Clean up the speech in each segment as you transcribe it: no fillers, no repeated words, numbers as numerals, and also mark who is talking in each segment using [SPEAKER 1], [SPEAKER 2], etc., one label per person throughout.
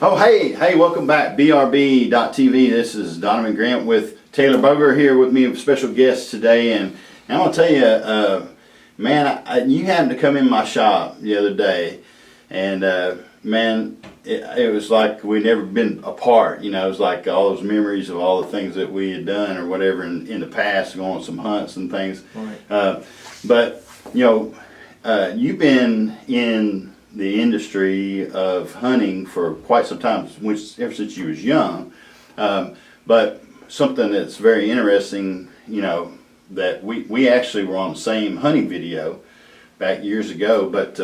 [SPEAKER 1] Oh, hey, welcome back. BRB TV. This is Donovan Grant with Taylor Boger here with me, a special guest today. And I'm going to tell you, man, you happened to come in my shop the other day, and man, it was like we'd never been apart. You know, it was like all those memories of all the things that we had done or whatever in the past, going on some hunts and things. Right. But, you know, you've been in the industry of hunting for quite some time, ever since you was young. But something that's very interesting, you know, that we actually were on the same hunting video back years ago. But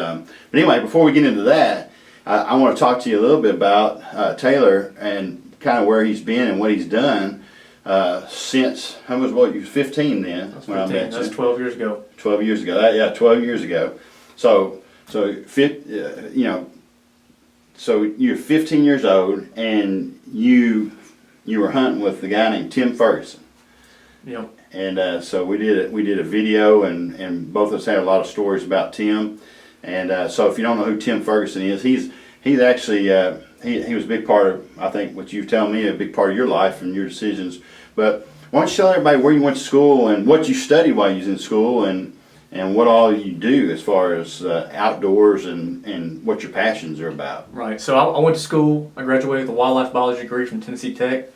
[SPEAKER 1] anyway, before we get into that, I want to talk to you a little bit about Taylor and kind of where he's been and what he's done since, you was 15 then?
[SPEAKER 2] When I met you. That's 12 years ago.
[SPEAKER 1] 12 years ago, yeah, 12 years ago. So you know, so you're 15 years old, and you were hunting with the guy named Tim Ferguson.
[SPEAKER 2] Yep. And
[SPEAKER 1] so we did a video, and both of us had a lot of stories about Tim. And so if you don't know who Tim Ferguson is, he's actually he was a big part of, I think, what you've told me, a big part of your life and your decisions. But why don't you tell everybody where you went to school and what you studied while you was in school, and what all you do as far as outdoors and what your passions are about.
[SPEAKER 2] Right. So I went to school. I graduated with a wildlife biology degree from Tennessee Tech.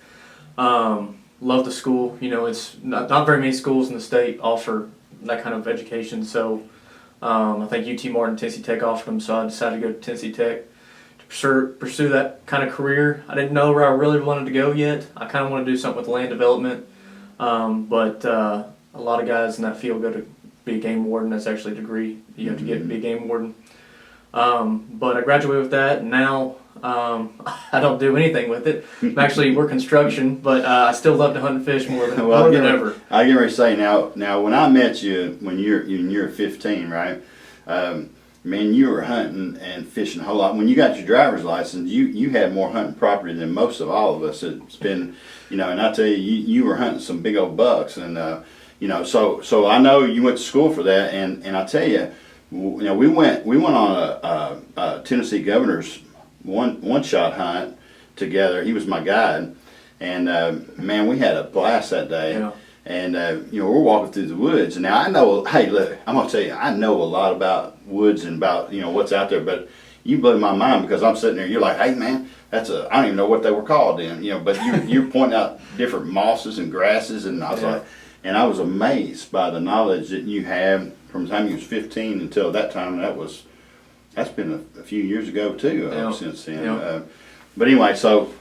[SPEAKER 2] Love the school. You know, it's not very many schools in the state offer that kind of education. So I think UT Martin, Tennessee Tech offered them. So I decided to go to Tennessee Tech to pursue that kind of career. I didn't know where I really wanted to go yet. I kind of wanted to do something with land development. But a lot of guys in that field go to be a game warden. That's actually a degree you have to get to be a game warden. But I graduated with that, and now I don't do anything with it. Actually, we're construction, but I still love to hunt and fish more than ever.
[SPEAKER 1] I get ready to say now when I met you when you're 15, right? Man, you were hunting and fishing a whole lot. When you got your driver's license, you had more hunting property than most of all of us. It's been, you know, and I tell you were hunting some big old bucks, and you know, so I know you went to school for that, and I tell you, you know, we went on a Tennessee Governor's one shot hunt together. He was my guide, and man, we had a blast that day. Yeah. And you know, we're walking through the woods, and now I know. Hey, look, I'm gonna tell you, I know a lot about woods and about, you know, what's out there, but you blew my mind because I'm sitting there. You're like, hey man, I don't even know what they were called then, you know, but you're pointing out different mosses and grasses, and I was like. And I was amazed by the knowledge that you have from the time you was 15 until that time. That's been a few years ago too. Since then. Yeah. But anyway, so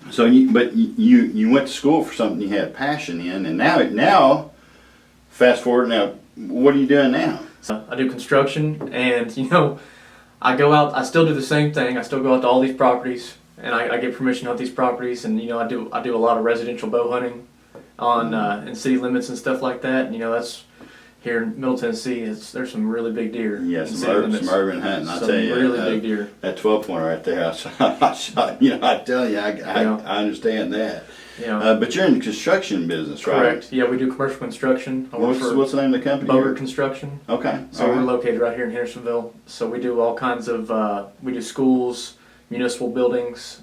[SPEAKER 1] you went to school for something you had a passion in, and now fast forward now, what are you doing now?
[SPEAKER 2] I do construction, and you know, I go out. I still do the same thing. I still go out to all these properties, and I get permission to hunt these properties, and you know, I do a lot of residential bow hunting on in city limits and stuff like that. And, you know, that's here in Middle Tennessee. There's some really big deer.
[SPEAKER 1] Yeah, some urban hunting. I tell you,
[SPEAKER 2] really big deer.
[SPEAKER 1] That 12-pointer right there, I shot. You know, I tell you, I understand that. Yeah. But you're in the construction business, right?
[SPEAKER 2] Correct. Yeah, we do commercial construction.
[SPEAKER 1] What's the name of the company?
[SPEAKER 2] Boger Construction.
[SPEAKER 1] Okay.
[SPEAKER 2] So we're located right here in Hendersonville. So we do all kinds of we do schools, municipal buildings,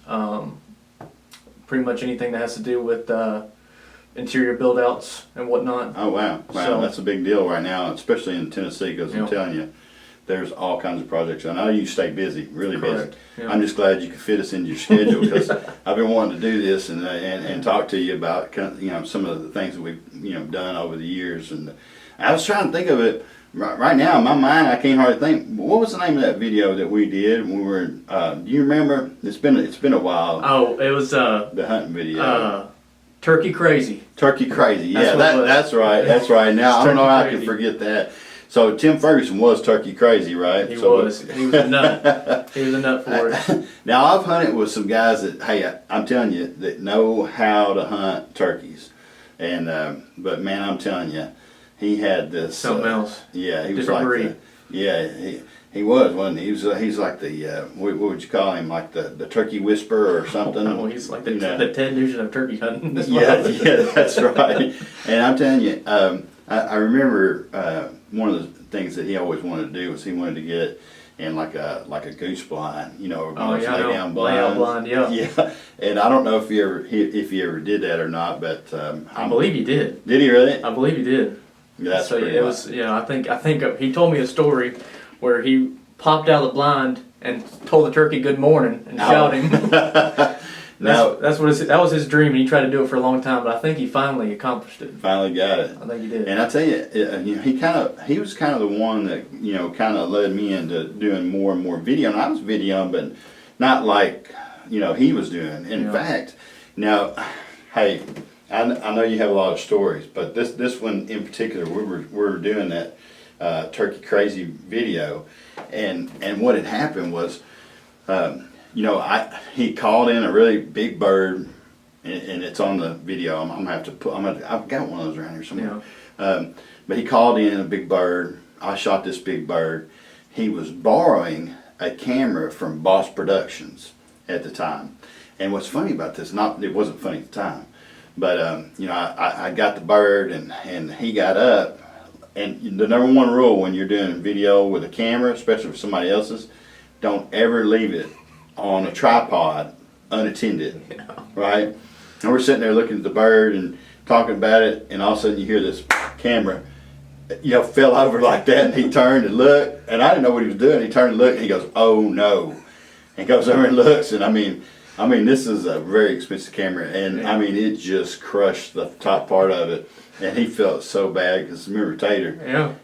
[SPEAKER 2] pretty much anything that has to do with interior build-outs and whatnot.
[SPEAKER 1] Oh wow, so, that's a big deal right now, especially in Tennessee, because I'm telling you, there's all kinds of projects. I know you stay busy, really busy. Yeah. I'm just glad you could fit us into your schedule, because I've been wanting to do this and talk to you about, you know, some of the things that we've, you know, done over the years. And I was trying to think of it right now in my mind. I can't hardly think. What was the name of that video that we did when we were? Do you remember? It's been a while.
[SPEAKER 2] Oh, it was
[SPEAKER 1] the hunting video.
[SPEAKER 2] Turkey Crazy.
[SPEAKER 1] Turkey Crazy, yeah, that's right, that's right. Now, I don't know how I can forget that. So Tim Ferguson was Turkey Crazy, right?
[SPEAKER 2] He was a nut. He was a nut for it.
[SPEAKER 1] Now, I've hunted with some guys that, hey, I'm telling you, that know how to hunt turkeys. And, but man, I'm telling you, he had this.
[SPEAKER 2] Something else.
[SPEAKER 1] Yeah, he was
[SPEAKER 2] different
[SPEAKER 1] like
[SPEAKER 2] breed.
[SPEAKER 1] He was, wasn't he? He's like the, what would you call him, like the turkey whisperer or something?
[SPEAKER 2] Oh, he's like the Ted Nugent of turkey hunting.
[SPEAKER 1] Yeah, that's right. And I'm telling you, I remember one of the things that he always wanted to do was he wanted to get in like a goose blind, you know, or
[SPEAKER 2] Oh, yeah,
[SPEAKER 1] lay down
[SPEAKER 2] layout blind, yeah.
[SPEAKER 1] Yeah, and I don't know if he ever did that or not, but
[SPEAKER 2] I believe he did.
[SPEAKER 1] Did he really?
[SPEAKER 2] I believe he did.
[SPEAKER 1] That's
[SPEAKER 2] so
[SPEAKER 1] pretty
[SPEAKER 2] it
[SPEAKER 1] much.
[SPEAKER 2] was, you know, I think he told me a story where he popped out of the blind and told the turkey good morning and shouted him. that was his dream, and he tried to do it for a long time, but I think he finally accomplished it.
[SPEAKER 1] Finally got it.
[SPEAKER 2] I think he did.
[SPEAKER 1] And I tell you, you know, he was kind of the one that, you know, kind of led me into doing more and more video. And I was videoing, but not like, you know, he was doing. In fact, now, hey, I know you have a lot of stories, but this one in particular, we were doing that turkey crazy video, and what had happened was, you know, he called in a really big bird, and it's on the video. I'm gonna have to put. I've got one of those around here somewhere. Yeah. But he called in a big bird. I shot this big bird. He was borrowing a camera from Boss Productions at the time. And what's funny about this? It wasn't funny at the time, but you know, I got the bird, and he got up. And the number one rule when you're doing video with a camera, especially for somebody else's, don't ever leave it on a tripod unattended, right? And we're sitting there looking at the bird and talking about it, and all of a sudden you hear this camera, you know, fell over like that, and he turned and looked, and I didn't know what he was doing. He turned and looked, and he goes, "Oh no," and goes over and looks, and I mean, this is a very expensive camera, and I mean, it just crushed the top part of it. And he felt so bad because remember Taylor?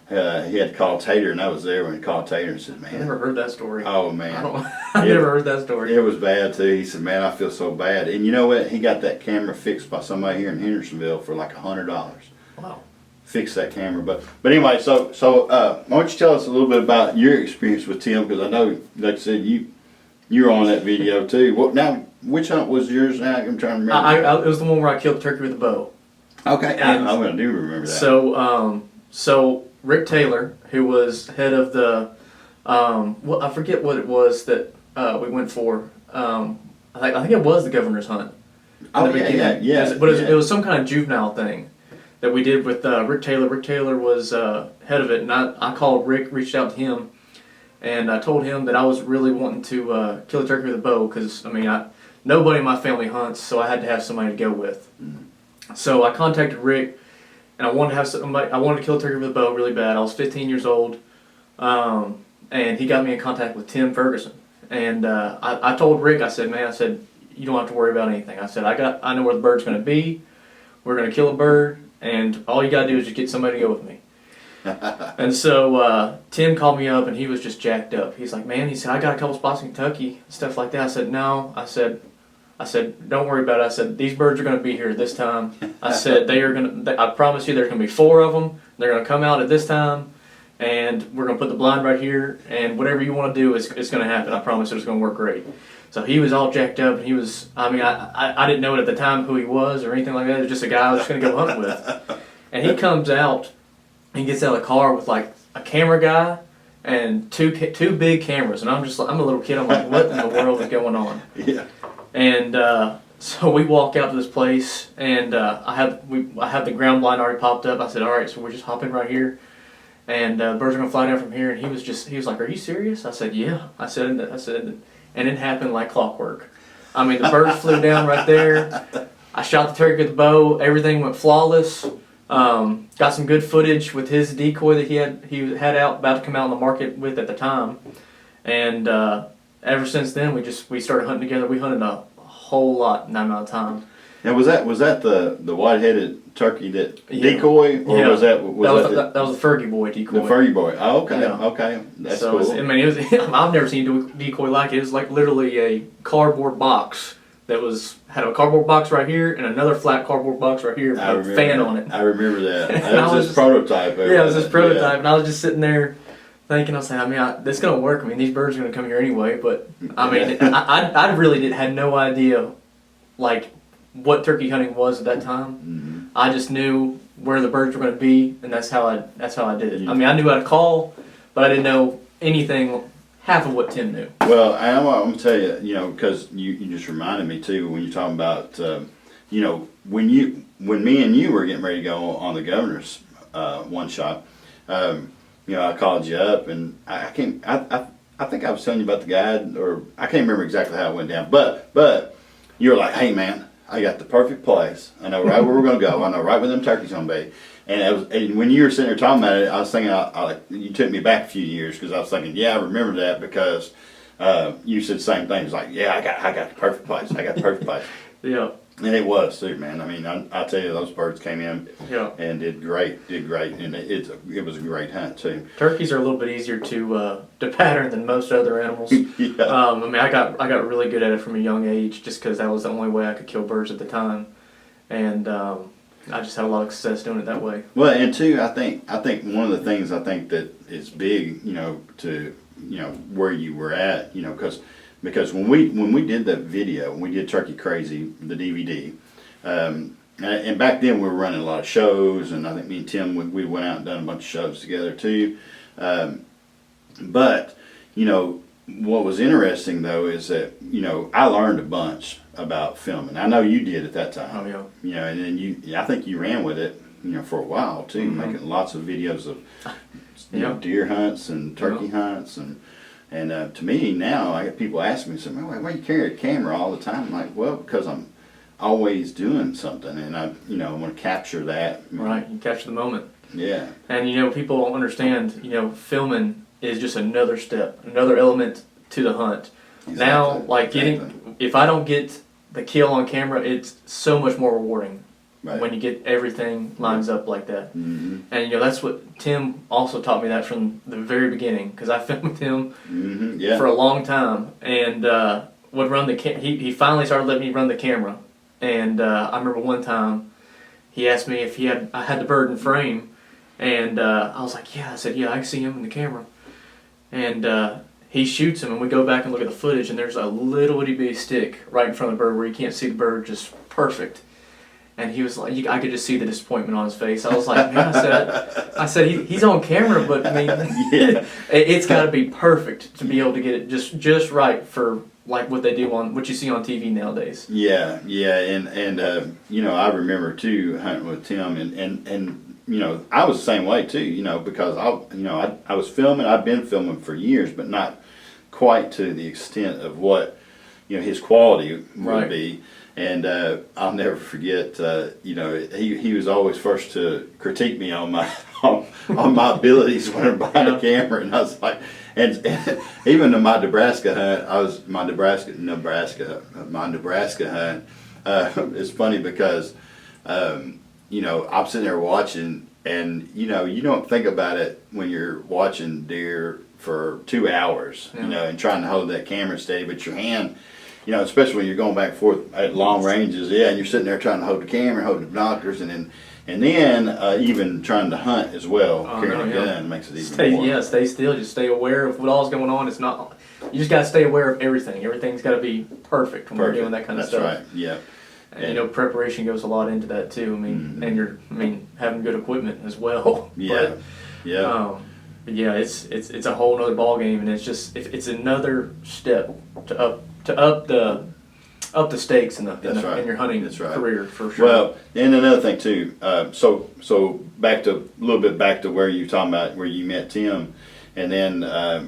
[SPEAKER 1] Yeah. He had to call Taylor, and I was there when he called Taylor and said, "Man,
[SPEAKER 2] I never heard that story."
[SPEAKER 1] Oh man,
[SPEAKER 2] I never heard that story.
[SPEAKER 1] It was bad too. He said, "Man, I feel so bad." And you know what? He got that camera fixed by somebody here in Hendersonville for like $100.
[SPEAKER 2] Wow.
[SPEAKER 1] Fix that camera, but anyway, so why don't you tell us a little bit about your experience with Tim? Because I know, like I said, you were on that video too. What now? Which hunt was yours? Now I'm trying to remember.
[SPEAKER 2] It was the one where I killed the turkey with a bow.
[SPEAKER 1] Okay, I do remember that.
[SPEAKER 2] So Rick Taylor, who was head of the, I forget what it was that we went for. I think it was the governor's hunt.
[SPEAKER 1] Oh yeah.
[SPEAKER 2] But it was some kind of juvenile thing that we did with Rick Taylor. Rick Taylor was head of it, and I called Rick, reached out to him, and I told him that I was really wanting to kill a turkey with a bow because nobody in my family hunts, so I had to have somebody to go with. Mm-hmm. So I contacted Rick, and I wanted to have somebody. I wanted to kill a turkey with a bow really bad. I was 15 years old, and he got me in contact with Tim Ferguson. And I told Rick, I said, you don't have to worry about anything. I said, I know where the bird's going to be. We're going to kill a bird, and all you got to do is just get somebody to go with me. And so Tim called me up, and he was just jacked up. He's like, man, he said, I got a couple spots in Kentucky, stuff like that. I said, no. I said, don't worry about it. I said, these birds are going to be here this time. I said, I promise you there's going to be 4 of them. They're going to come out at this time, and we're going to put the blind right here, and whatever you want to do, it's going to happen. I promise it's going to work great. So he was all jacked up, and he was, I didn't know it at the time who he was or anything like that. It was just a guy I was just going to go hunt with. And he comes out, and gets out of the car with like a camera guy and two big cameras. And I'm a little kid. I'm like, what in the world is going on?
[SPEAKER 1] Yeah.
[SPEAKER 2] And so we walk out to this place, and I have the ground blind already popped up. I said, all right, so we're just hopping right here, and birds are gonna fly down from here. And he was like, are you serious? I said, yeah. I said, and it happened like clockwork. The birds flew down right there. I shot the turkey with the bow. Everything went flawless. Got some good footage with his decoy that he had out, about to come out on the market with at the time, and ever since then we started hunting together. We hunted a whole lot in that amount of time.
[SPEAKER 1] Now was that the white-headed turkey that decoy, or was that
[SPEAKER 2] the Fergie boy decoy?
[SPEAKER 1] The Fergie boy. Oh, okay,
[SPEAKER 2] yeah.
[SPEAKER 1] Okay, that's
[SPEAKER 2] so
[SPEAKER 1] cool.
[SPEAKER 2] I've never seen a decoy like it. It was like literally a cardboard box that had a cardboard box right here and another flat cardboard box right here with a fan on it.
[SPEAKER 1] I remember that. That was his prototype.
[SPEAKER 2] Yeah, it was his prototype, and I was just sitting there thinking, I was like, this is gonna work. These birds are gonna come here anyway. But I really had no idea like what turkey hunting was at that time. Mm-hmm. I just knew where the birds were gonna be, and that's how I did it. I knew how to call, but I didn't know anything. Half of what Tim knew.
[SPEAKER 1] Well, I'm going to tell you, because you just reminded me too when you're talking about, when me and you were getting ready to go on the governor's one shot, I called you up, and I came. I think I was telling you about the guide, or I can't remember exactly how it went down. But you were like, "Hey man, I got the perfect place. I know right where we're gonna go. I know right where them turkeys gonna be." And when you were sitting there talking about it, I was thinking, you took me back a few years because I was thinking, yeah, I remember that because you said the same thing. It's like, yeah, I got the perfect place. I got the perfect place.
[SPEAKER 2] Yeah.
[SPEAKER 1] And it was too, man. I mean, I tell you, those birds came in and did great, and it was a great hunt too.
[SPEAKER 2] Turkeys are a little bit easier to pattern than most other animals.
[SPEAKER 1] Yeah.
[SPEAKER 2] I mean, I got really good at it from a young age, just because that was the only way I could kill birds at the time, and I just had a lot of success doing it that way.
[SPEAKER 1] Well, and two, I think one of the things I think that is big, to where you were at, because when we did that video, when we did Turkey Crazy, the DVD, and back then we were running a lot of shows, and I think me and Tim, we went out and done a bunch of shows together too. But what was interesting though is that I learned a bunch about filming. I know you did at that time.
[SPEAKER 2] Oh yeah.
[SPEAKER 1] And then I think you ran with it, for a while too, making lots of videos of deer hunts and turkey hunts and to me now, I get people asking me, "Man, why you carry a camera all the time?" I'm like, well, because I'm always doing something, and I want to capture that.
[SPEAKER 2] Right, you capture the moment.
[SPEAKER 1] Yeah.
[SPEAKER 2] And people don't understand. Filming is just another step, another element to the hunt.
[SPEAKER 1] Exactly.
[SPEAKER 2] Now, like if I don't get the kill on camera, it's so much more rewarding. Right. When you get everything lines up like that.
[SPEAKER 1] Mm-hmm.
[SPEAKER 2] And that's what Tim also taught me that from the very beginning, because I filmed with him for a long time, and would run the he finally started letting me run the camera. And I remember one time he asked me if I had the bird in frame, and I was like, yeah. I said, yeah, I can see him in the camera. And he shoots him, and we go back and look at the footage, and there's a little itty bitty stick right in front of the bird where you can't see the bird just perfect. And he was like, I could just see the disappointment on his face. I was like, man, I said he's on camera, but I mean, it's got to be perfect to be able to get it just right for like what they do what you see on TV nowadays.
[SPEAKER 1] Yeah, and I remember too hunting with Tim, and I was the same way too, because I was filming. I've been filming for years, but not quite to the extent of what his quality would be. And I'll never forget, he was always first to critique me on my on my abilities when I'm buying a camera, and I was like, and even in my Nebraska hunt, my Nebraska hunt. It's funny because I'm sitting there watching, and you don't think about it when you're watching deer for 2 hours, and trying to hold that camera steady, but your hand. Especially when you're going back and forth at long ranges, and you're sitting there trying to hold the camera, hold the binoculars, and then even trying to hunt as well. Carrying a gun makes it even more.
[SPEAKER 2] Yeah, stay still. Just stay aware of what all's going on. It's not. You just got to stay aware of everything. Everything's got to be perfect when you're doing that kind of stuff.
[SPEAKER 1] That's right. Yeah.
[SPEAKER 2] And preparation goes a lot into that too. I mean, and having good equipment as well.
[SPEAKER 1] Yeah.
[SPEAKER 2] But yeah, it's a whole nother ball game, and it's another step to up the stakes in your hunting career for sure.
[SPEAKER 1] Well, and another thing too. So back to a little bit back to where you talking about where you met Tim, and then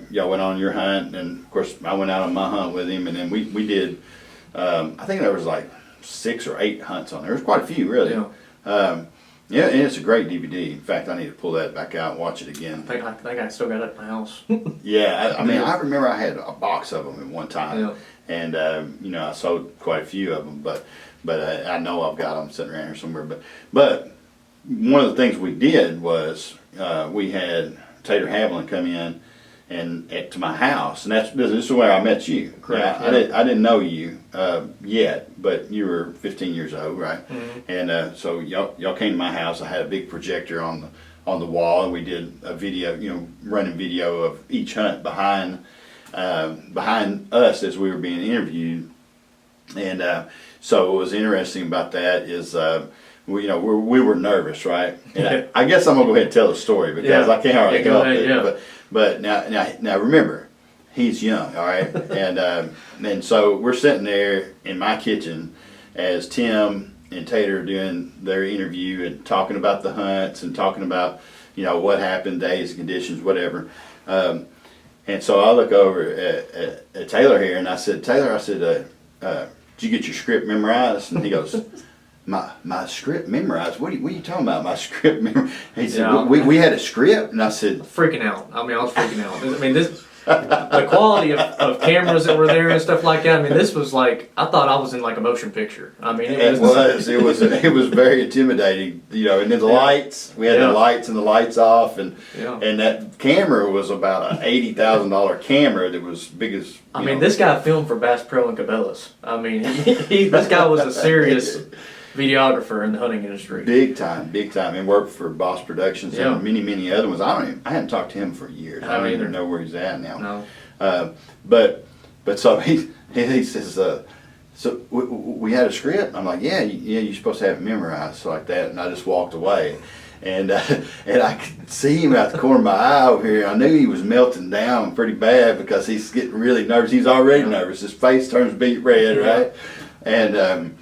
[SPEAKER 1] y'all went on your hunt, and of course I went out on my hunt with him, and then we did. I think there was like 6 or 8 hunts on there. There was quite a few really. Yeah, and it's a great DVD. In fact, I need to pull that back out and watch it again.
[SPEAKER 2] I think I still got it at my house.
[SPEAKER 1] Yeah, I mean, I remember I had a box of them at one time, and I sold quite a few of them, but I know I've got them sitting around here somewhere. But one of the things we did was we had Taylor Havlin come in to my house, and this is where I met you.
[SPEAKER 2] Correct.
[SPEAKER 1] I didn't know you yet, but you were 15 years old, right? Mm-hmm. And so y'all came to my house. I had a big projector on the wall, and we did a video, running video of each hunt behind us as we were being interviewed. And so what was interesting about that is we were nervous, right? And I guess I'm gonna go ahead and tell the story because I can't hardly help it. But now remember, he's young, all right? And so we're sitting there in my kitchen as Tim and Taylor are doing their interview and talking about the hunts and talking about you know, what happened, days, conditions, whatever. And so I look over at Taylor here, and I said, Taylor, I said, did you get your script memorized? And he goes, my script memorized? What are you talking about, my script memorized? He said,
[SPEAKER 2] Yeah.
[SPEAKER 1] we had a script? And I said,
[SPEAKER 2] freaking out. I mean, I was freaking out. I mean, this the quality of cameras that were there and stuff like that. I mean, this was like, I thought I was in like a motion picture. I mean,
[SPEAKER 1] it was very intimidating, you know. And then the lights, we had the lights and the lights off, and that camera was about an $80,000 camera that was big as.
[SPEAKER 2] I mean, this guy filmed for Bass Pro and Cabela's. I mean, this guy was a serious videographer in the hunting industry.
[SPEAKER 1] Big time, and worked for Boss Productions and many other ones. I hadn't talked to him for years. I don't even know where he's at now.
[SPEAKER 2] No.
[SPEAKER 1] But so he says, so we had a script. I'm like, yeah, you're supposed to have it memorized, so like that. And I just walked away, and I could see him out the corner of my eye over here. I knew he was melting down pretty bad because he's getting really nervous. He's already nervous. His face turns beet red, right? And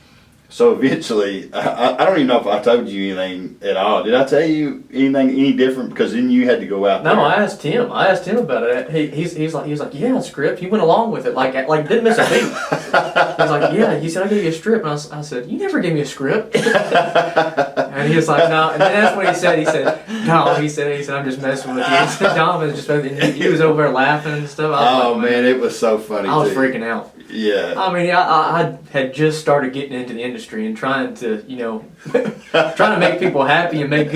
[SPEAKER 1] so eventually, I don't even know if I told you anything at all. Did I tell you anything any different? Because then you had to go out there.
[SPEAKER 2] No, I asked him about it. He's like, yeah, script. He went along with it, like didn't miss a beat. He's like, yeah. He said, I gave you a script, and I said, you never gave me a script. And he was like, no. And then that's what he said. He said, no. He said, I'm just messing with you. He said, Dom is just messing. He was over there laughing and stuff.
[SPEAKER 1] Oh like, man, it was so funny.
[SPEAKER 2] I was freaking out.
[SPEAKER 1] Yeah.
[SPEAKER 2] I mean, I had just started getting into the industry and trying to, you know, trying to make people happy and make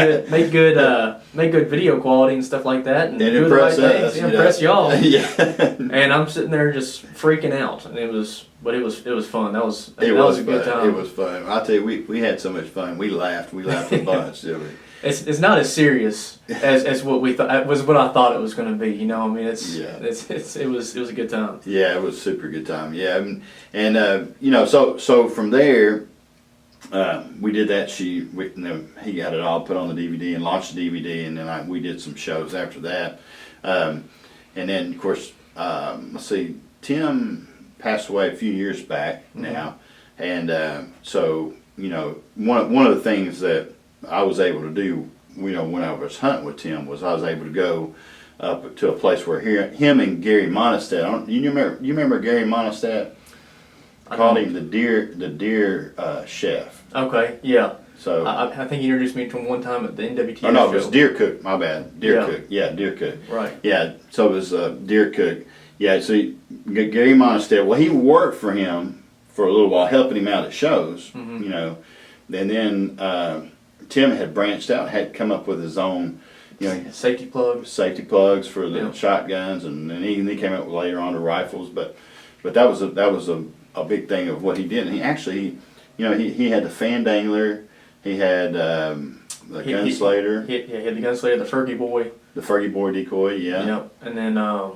[SPEAKER 2] good video quality and stuff like that, and do the right things, impress y'all. Yeah. And I'm sitting there just freaking out, and it was fun. That was a good time.
[SPEAKER 1] It was fun. I'll tell you, we had so much fun. We laughed a bunch, didn't we?
[SPEAKER 2] It's not as serious as what we thought was what I thought it was going to be. You know, I mean, it was a good time.
[SPEAKER 1] Yeah, it was a super good time. Yeah, and you know, so from there, we did that. He got it all put on the DVD and launched the DVD, and then we did some shows after that, and then of course, let's see, Tim passed away a few years back now, and so you know, one of the things that I was able to do, you know, when I was hunting with Tim, was I was able to go up to a place where him and Gary Monistat. You remember Gary Monistat? Called him the deer chef.
[SPEAKER 2] Okay, yeah.
[SPEAKER 1] So
[SPEAKER 2] I think he introduced me to him one time at the NWT.
[SPEAKER 1] Oh no,
[SPEAKER 2] show.
[SPEAKER 1] it was Deer Cook. My bad, Deer Cook. Yeah, Deer Cook.
[SPEAKER 2] Right.
[SPEAKER 1] Yeah, so it was Deer Cook. Yeah, so Gary Monistat. Well, he worked for him for a little while, helping him out at shows. You know, and then. Tim had branched out, had come up with his own, you know,
[SPEAKER 2] safety plugs
[SPEAKER 1] for the shotguns, and then he came up with later on the rifles. But that was a big thing of what he did. And he actually, you know, he had the fan dangler, he had the gunslayer.
[SPEAKER 2] He had the gunslayer, the Fergie Boy.
[SPEAKER 1] The Fergie Boy decoy, yeah.
[SPEAKER 2] Yep. And then I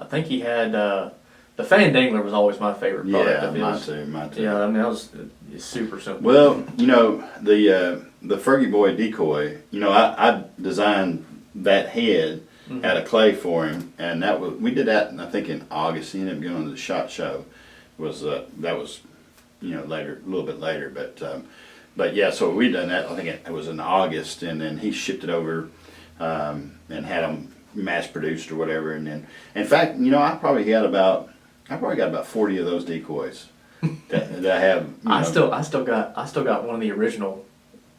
[SPEAKER 2] think he had the fan dangler was always my favorite product of his.
[SPEAKER 1] Mine too.
[SPEAKER 2] Yeah, I mean that was super simple.
[SPEAKER 1] Well, you know, the Fergie Boy decoy, you know, I designed that head out of clay for him, and we did that I think in August. He ended up going to the SHOT Show. That was you know later, a little bit later, but yeah, so we done that. I think it was in August, and then he shipped it over and had them mass produced or whatever. And then, in fact, you know, I probably got about 40 of those decoys that I have.
[SPEAKER 2] I still got one of the original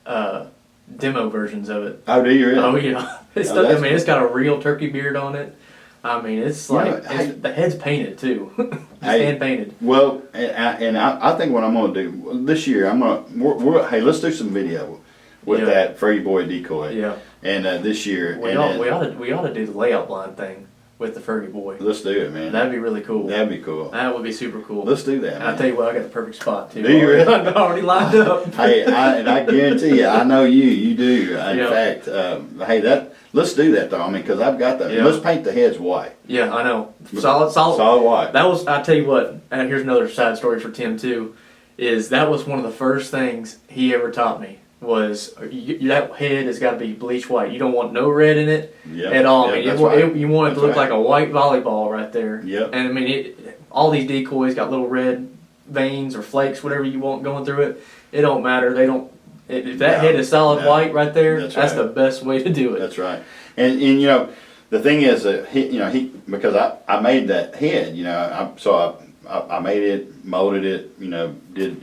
[SPEAKER 2] demo versions of it.
[SPEAKER 1] Oh, do you really?
[SPEAKER 2] Oh yeah. It's got a real turkey beard on it. I mean, it's like the head's painted too. It's hand painted.
[SPEAKER 1] Well, and I think what I'm gonna do this year, hey, let's do some video with that Fergie Boy decoy.
[SPEAKER 2] Yeah.
[SPEAKER 1] And this year,
[SPEAKER 2] we ought to do the layout blind thing with the Fergie Boy.
[SPEAKER 1] Let's do it, man.
[SPEAKER 2] That'd be really cool.
[SPEAKER 1] That'd be cool.
[SPEAKER 2] That would be super cool.
[SPEAKER 1] Let's do that.
[SPEAKER 2] I'll tell you what, I got the perfect spot too.
[SPEAKER 1] Do you really?
[SPEAKER 2] I'm already lined up.
[SPEAKER 1] Hey, I guarantee you, I know you do. In fact, hey, let's do that though. I mean, because I've got that.
[SPEAKER 2] Yeah.
[SPEAKER 1] Let's paint the heads white.
[SPEAKER 2] Yeah, I know. Solid
[SPEAKER 1] white.
[SPEAKER 2] That was. I tell you what. And here's another sad story for Tim too. That was one of the first things he ever taught me. Was that head has got to be bleach white. You don't want no red in it at all.
[SPEAKER 1] Yep,
[SPEAKER 2] you want it to look like a white volleyball right there.
[SPEAKER 1] Yep.
[SPEAKER 2] And I mean, all these decoys got little red veins or flakes, whatever you want going through it. It don't matter. If that head is solid white right there,
[SPEAKER 1] That's
[SPEAKER 2] that's
[SPEAKER 1] right.
[SPEAKER 2] the best way to do it.
[SPEAKER 1] That's right. And you know, the thing is that he because I made that head, you know, I made it, molded it, you know, did,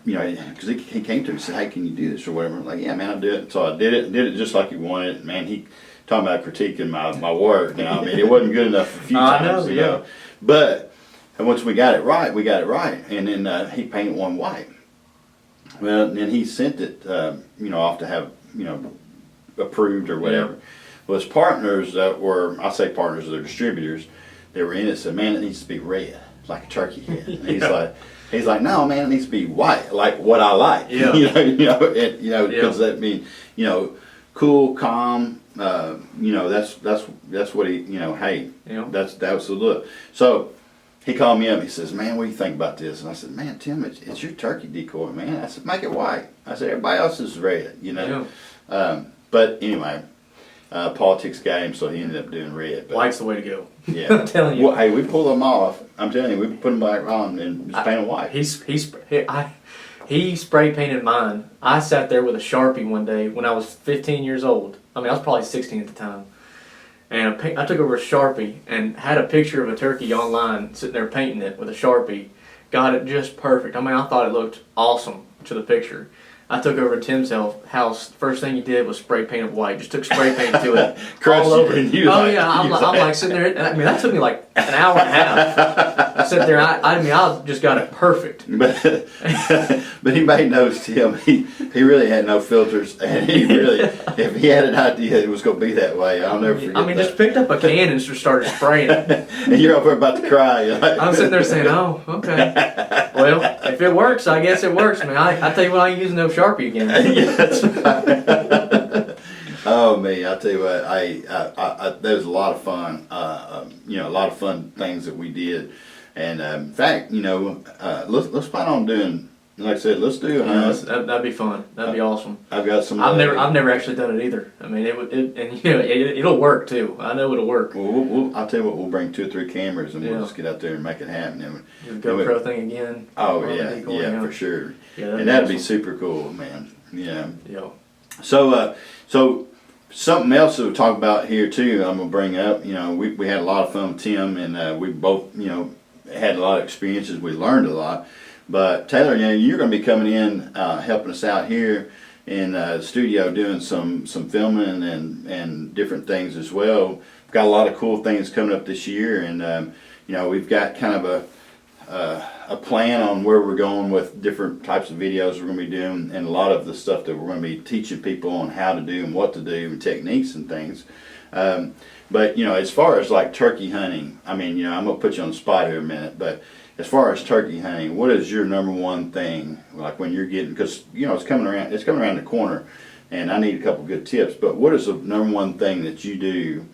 [SPEAKER 1] you know, because he came to me and said, hey, can you do this or whatever? I'm like, yeah, man, I'll do it. So I did it just like he wanted it. Man, he talking about critiquing my work, you know, I mean, it wasn't good enough a few times, you know. But once we got it right, and then he painted one white. Well, and then he sent it, you know, off to have, you know, approved or whatever. Well, his partners that were, I say partners, they're distributors, they were in it, said, man, it needs to be red, like a turkey head. And he's like, no, man, it needs to be white, like what I like.
[SPEAKER 2] Yeah.
[SPEAKER 1] you know, because that means, you know, cool, calm. You know, that's what he, you know, hey, that was the look. So he called me up. He says, man, what do you think about this? And I said, man, Tim, it's your turkey decoy, man. I said, make it white. I said, everybody else is red, you know. But anyway, politics got him, so he ended up doing red. But
[SPEAKER 2] white's the way to go.
[SPEAKER 1] Yeah.
[SPEAKER 2] I'm telling you.
[SPEAKER 1] Well, hey, we pulled them off. I'm telling you, we put them back on and just paint them white.
[SPEAKER 2] He spray painted mine. I sat there with a Sharpie one day when I was 15 years old. I mean, I was probably 16 at the time. And I took over a Sharpie and had a picture of a turkey online, sitting there painting it with a Sharpie. Got it just perfect. I mean, I thought it looked awesome to the picture. I took over to Tim's house. First thing he did was spray paint it white. Just took spray paint to it.
[SPEAKER 1] Crushed
[SPEAKER 2] all over.
[SPEAKER 1] it.
[SPEAKER 2] I'm like sitting there. I mean, that took me like an hour and a half. I sat there. I just got it perfect.
[SPEAKER 1] But he made notes, Tim. He really had no filters, and he really, if he had an idea, it was going to be that way. I'll never forget.
[SPEAKER 2] I mean, just picked up a can and just started spraying it.
[SPEAKER 1] And you're over about to cry. Like,
[SPEAKER 2] I'm sitting there saying, "Oh, okay. Well, if it works, I guess it works, man. I tell you what, I ain't using no Sharpie again."
[SPEAKER 1] Yeah, that's right. Oh man, I tell you what, I there was a lot of fun. You know, a lot of fun things that we did, and in fact, you know, let's plan on doing. Like I said, let's do it.
[SPEAKER 2] That'd be fun. That'd be awesome.
[SPEAKER 1] I've got some.
[SPEAKER 2] I've never actually done it either. I mean, and you know, it'll work too. I know it'll work.
[SPEAKER 1] Well, I'll tell you what. We'll bring 2 or 3 cameras and we'll just get out there and make it happen.
[SPEAKER 2] The GoPro thing again.
[SPEAKER 1] Oh yeah, for sure.
[SPEAKER 2] Yeah,
[SPEAKER 1] and that'd be super cool, man. Yeah.
[SPEAKER 2] Yeah.
[SPEAKER 1] So something else to talk about here too. I'm gonna bring up. You know, we had a lot of fun with Tim, and we both, you know, had a lot of experiences. We learned a lot. But Taylor, you know, you're going to be coming in, helping us out here in the studio, doing some filming and different things as well. We've got a lot of cool things coming up this year, and you know, we've got kind of a plan on where we're going with different types of videos we're going to be doing, and a lot of the stuff that we're going to be teaching people on how to do and what to do and techniques and things. But you know, as far as like turkey hunting, I mean, you know, I'm going to put you on the spot here a minute, but as far as turkey hunting, what is your number one thing, like when you're getting, because you know it's coming around the corner, and I need a couple good tips. But what is the number one thing that you do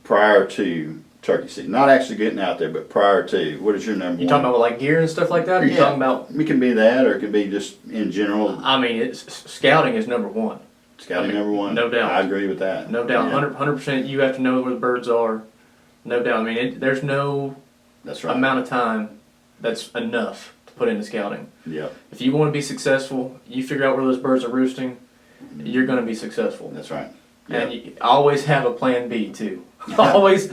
[SPEAKER 1] prior to turkey season? Not actually getting out there, but prior to. What is your number one?
[SPEAKER 2] You talking about like gear and stuff like that? Or you talking about?
[SPEAKER 1] It can be that, or it can be just in general.
[SPEAKER 2] I mean, scouting is number one.
[SPEAKER 1] Scouting number one.
[SPEAKER 2] No doubt.
[SPEAKER 1] I agree with that.
[SPEAKER 2] No doubt. 100%. You have to know where the birds are. No doubt. I mean, there's no amount of time that's enough to put into scouting.
[SPEAKER 1] Yeah.
[SPEAKER 2] If you want to be successful, you figure out where those birds are roosting, you're going to be successful.
[SPEAKER 1] That's right.
[SPEAKER 2] And you always have a plan B too. always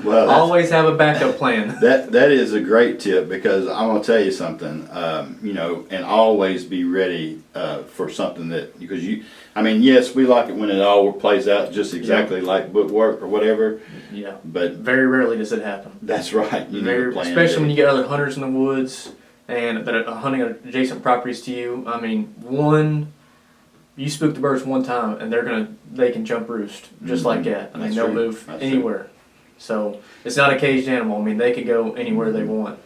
[SPEAKER 2] have a backup plan.
[SPEAKER 1] That is a great tip, because I'm going to tell you something, you know, and always be ready for something that, because I mean, yes, we like it when it all plays out just exactly like bookwork or whatever.
[SPEAKER 2] Yeah.
[SPEAKER 1] But
[SPEAKER 2] very rarely does it happen.
[SPEAKER 1] That's right.
[SPEAKER 2] Especially when you get other hunters in the woods and that are hunting adjacent properties to you. I mean, you spook the birds one time and they can jump roost just like that. I mean, they'll move anywhere. So it's not a caged animal. I mean, they can go anywhere they want.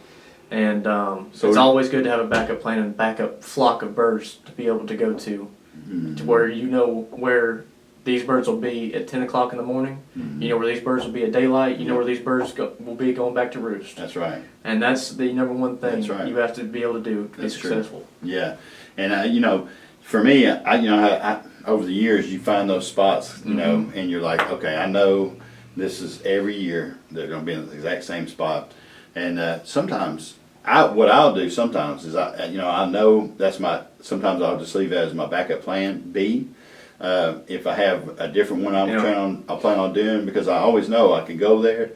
[SPEAKER 2] And so it's always good to have a backup plan and backup flock of birds to be able to go to where you know where these birds will be at 10 o'clock in the morning. You know where these birds will be at daylight. You know where these birds will be going back to roost.
[SPEAKER 1] That's right.
[SPEAKER 2] And that's the number one thing you have to be able to do to be successful.
[SPEAKER 1] True. Yeah. And, you know, for me, I over the years, you find those spots, you know, and you're like, okay, I know this is every year they're going to be in the exact same spot. And sometimes what I'll do sometimes is I know sometimes I'll just leave it as my backup plan B. If I have a different one I plan on doing, because I always know I can go there,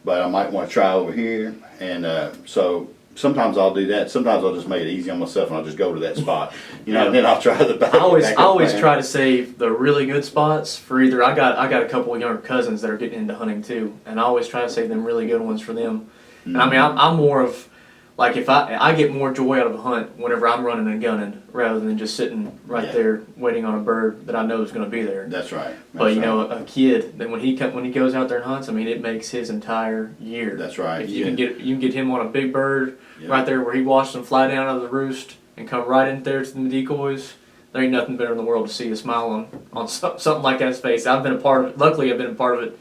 [SPEAKER 1] but I might want to try over here, and so sometimes I'll do that. Sometimes I'll just make it easy on myself and I'll just go to that spot, and then I'll try the back.
[SPEAKER 2] I always try to save the really good spots for either. I got a couple of younger cousins that are getting into hunting too, and I always try to save them really good ones for them. And I mean, I'm more of like, if I get more joy out of a hunt whenever I'm running and gunning rather than just sitting right there waiting on a bird that I know is going to be there.
[SPEAKER 1] That's right.
[SPEAKER 2] But a kid, then when he goes out there and hunts, I mean, it makes his entire year.
[SPEAKER 1] That's right.
[SPEAKER 2] If you can get him on a big bird right there where he watched them fly down out of the roost and come right in there to the decoys. There ain't nothing better in the world to see a smile on something like that's face. I've been a part of it. Luckily, I've been a part of it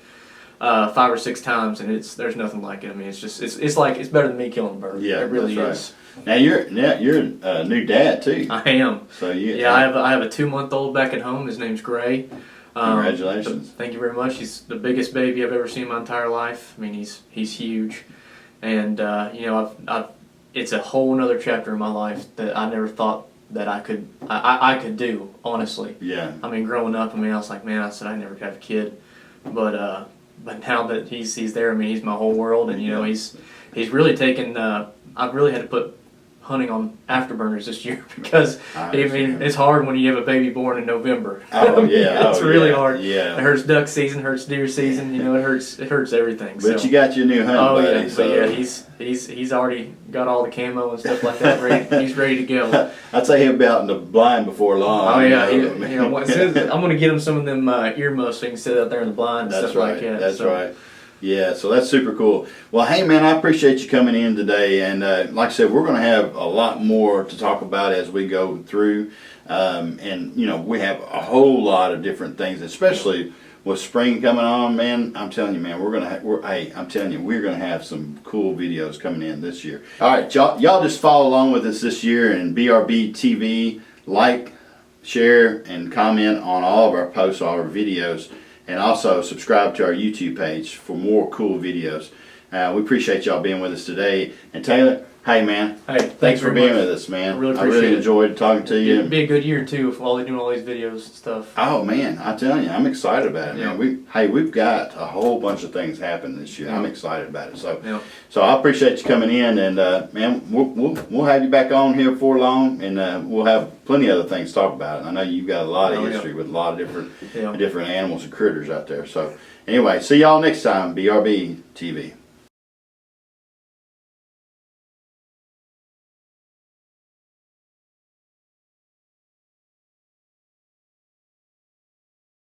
[SPEAKER 2] 5 or 6 times, and there's nothing like it. I mean, it's better than me killing a bird.
[SPEAKER 1] Yeah,
[SPEAKER 2] it really
[SPEAKER 1] that's
[SPEAKER 2] is.
[SPEAKER 1] Right. Now you're a new dad too.
[SPEAKER 2] I am.
[SPEAKER 1] So
[SPEAKER 2] I have a 2-month-old back at home. His name's Gray.
[SPEAKER 1] Congratulations.
[SPEAKER 2] Thank you very much. He's the biggest baby I've ever seen in my entire life. I mean, he's huge, and it's a whole another chapter in my life that I never thought that I could do, honestly.
[SPEAKER 1] Yeah.
[SPEAKER 2] I mean, growing up, I was like, man, I said I never could have a kid, but now that he's there, I mean, he's my whole world, and he's really taken. I've really had to put hunting on afterburners this year because it's hard when you have a baby born in November.
[SPEAKER 1] Oh yeah,
[SPEAKER 2] it's really hard.
[SPEAKER 1] Yeah,
[SPEAKER 2] it hurts duck season, hurts deer season. It hurts everything.
[SPEAKER 1] But you got your new hunting buddy.
[SPEAKER 2] Yeah, so he's already got all the camo and stuff like that. He's ready to go.
[SPEAKER 1] I'd say he'll be out in the blind before long.
[SPEAKER 2] Oh yeah, I'm gonna get him some of them earmuffs so he can sit out there in the blind and stuff like that.
[SPEAKER 1] That's right. Yeah, so that's super cool. Well, hey man, I appreciate you coming in today, and like I said, we're going to have a lot more to talk about as we go through, and we have a whole lot of different things, especially with spring coming on. Man, I'm telling you, man, we're gonna have some cool videos coming in this year. All right, y'all just follow along with us this year, and BRB TV, like, share, and comment on all of our posts, all our videos. And also subscribe to our YouTube page for more cool videos. We appreciate y'all being with us today. And Taylor, hey man.
[SPEAKER 2] Hey,
[SPEAKER 1] thanks for being with us, man.
[SPEAKER 2] I really
[SPEAKER 1] enjoyed talking to you.
[SPEAKER 2] It'll be a good year too while they're doing all these videos and stuff.
[SPEAKER 1] Oh man, I tell you, I'm excited about it, man. We've got a whole bunch of things happening this year. Yeah. I'm excited about it. So I appreciate you coming in, and man, we'll have you back on here before long, and we'll have plenty of other things to talk about. I know you've got a lot of history with a lot of different animals and critters out there. So anyway, see y'all next time, BRB TV.